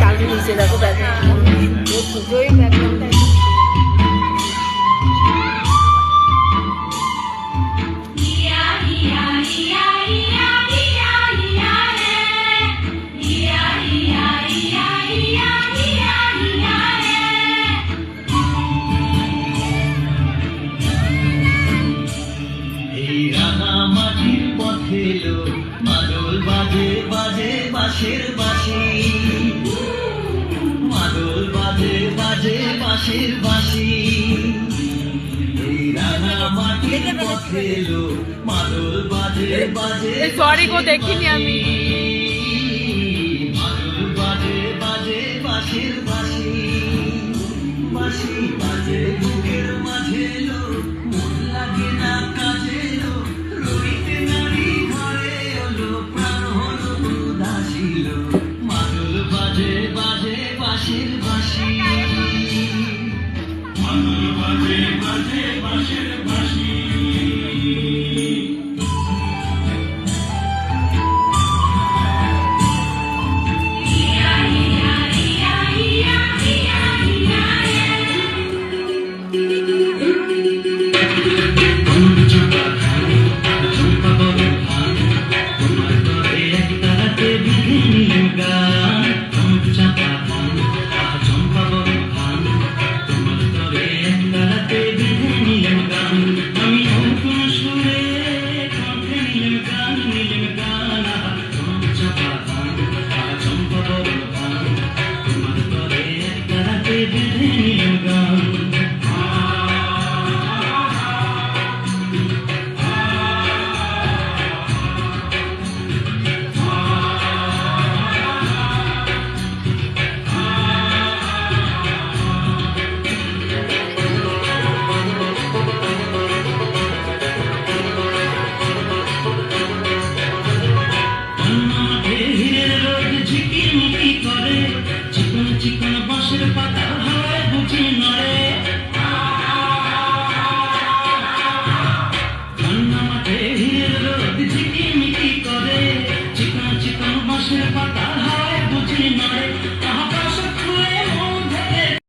টাঙিয়ে দিয়েছে দেখো ব্যাগে পুজোই ব্যাগটা মাদল বাজে বাজে বাঁশের বাঁশি, মাদল বাজে বাজে বাঁশের বাঁশি। এই রাঙা মাটির পথে এলো মাদল বাজে বাজে। সরি গো দেখিনি আমি। মাদল বাজে বাজে বাঁশের বাঁশি, বাঁশি বাজে বুকের মাঝে এলো মন লাগে না কাজে এলো রবিতে নারী ঘরে এলো প্রাণ হলো উদাসীল। মাদল বাজে বাজে বাঁশির